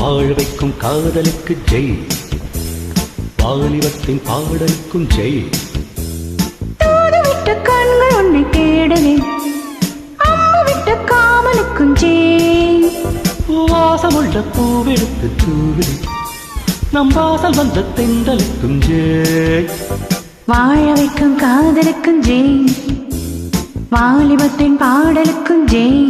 வாழ வைக்கும் காதலுக்கு ஜெய், வாலிபத்தின் பாடலுக்கும் ஜெய். தூதுவிட்ட கண்கள் உன்னை தேடுதே, அம்பு விட்ட காமலுக்கும் ஜெய். வாசமுள்ள பூவெடுத்து தூவிடு, நம் வாசல் வந்த தென்றலுக்கும் ஜெய். வாழ வைக்கும் காதலுக்கும் ஜெய், வாலிபத்தின் பாடலுக்கும் ஜெய்.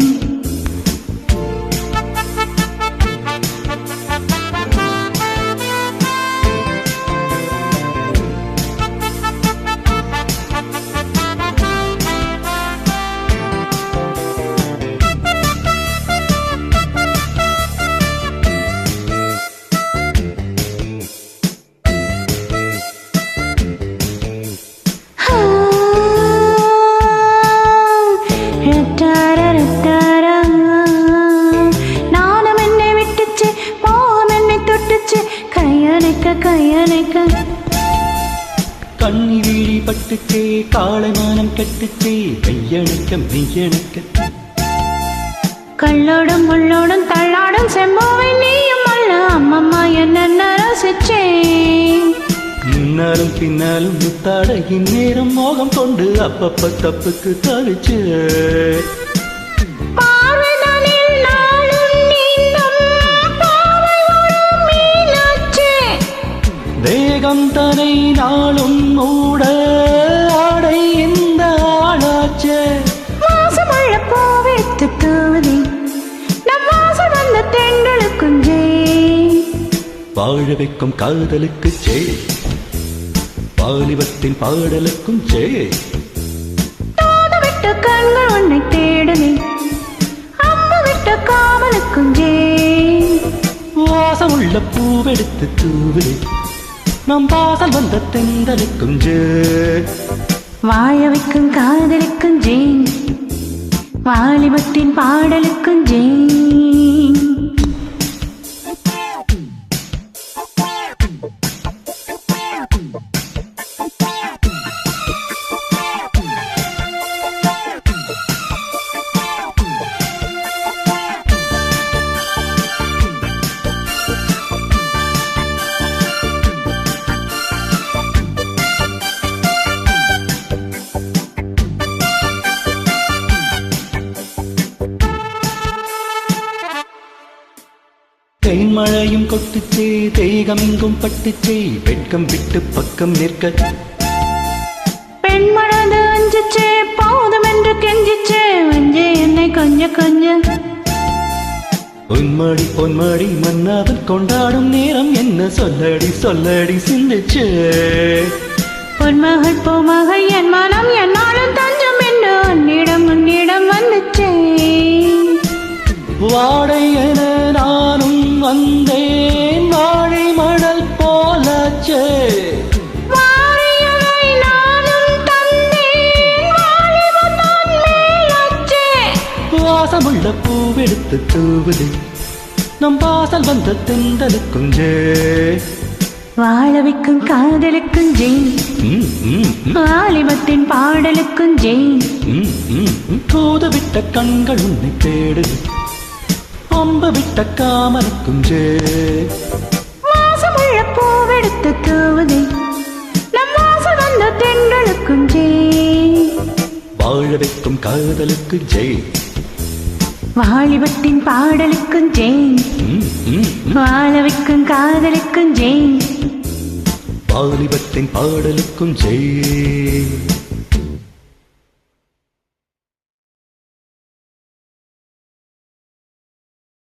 கண்ணி வீழி பட்டுச்சே, காளைமானம் கெட்டுச்சே, மெய்யணுக்க மெய்யணுக்க. கள்ளோடும் முள்ளோடும் தள்ளாடும் செம்போவை நீயும் அல்ல, அம்மம்மா என்ன ரசிச்சே. முன்னாலும் பின்னாலும் முத்தாட இந்நேரம் மோகம் கொண்டு அப்பப்ப தப்புக்கு தவிச்சு. தேகம் தனை நாளும் மூட ஆடை இந்த ஆளாச்சே. வாசமுள்ள பூவைத்து தூவதே, நம் வாசம் வந்த தென்றலுக்கும் ஜெய். வாழ வைக்கும் காதலுக்கு ஜெய், வாலிபத்தின் பாடலுக்கும் ஜெய். தூதுவிட்ட கண்கள் உன்னை தேடுதே, அம்பு விட்ட காமலுக்கும் ஜெய். வாசமுள்ள பூவெடுத்து தூவிடு, நம் வாசல் வந்த தென்றலுக்கும் ஜெய். வாழ வைக்கும் காதலுக்கும் ஜெய், வாலிபத்தின் பாடலுக்கும் ஜெய். தேன்மழையும் கொட்டுச்சே, தேகமெங்கும் பட்டுச்சே, வெட்கம் விட்டு பக்கம் நிற்க. பெண் மனது அஞ்சிச்சே, போதும் என்று கெஞ்சிச்சே, வஞ்சே என்னை கொஞ்ச கொஞ்ச. பொன்மடி பொன்மடி மன்னாவன் கொண்டாடும் நேரம் என்ன சொல்லடி சொல்லடி சிந்திச்சே. பொன்மகள் பூமகள் என் மனம் என்னாலும் தஞ்சம் என்று உன்னிடம் வந்துச்சே. வாடை என நானும் வந்தேன், வாழை மணல் போலச்சே. வாசமுள்ள பூவெடுத்து தூவுது, நம் வாசல் வந்த தென்றலுக்கும் ஜெய். வாழ வைக்கும் காதலுக்கும் ஜெய், வாலிபத்தின் பாடலுக்கும் ஜெய். தூதுவிட்ட கண்கள் உன்னை தேடுது, அம்பு விட்ட காமலுக்கும் ஜெய். வாசமுள்ள பூவெடுத்து தூவுது, நம் வாசல் வந்த தென்றலுக்கும் ஜெய். வாழ வைக்கும் காதலுக்கு ஜெய், வாலிபத்தின் பாடலுக்கும் ஜெய். வாழ வைக்கும் காதலுக்கும் ஜெய், வாலிபத்தின் பாடலுக்கும் ஜெய்.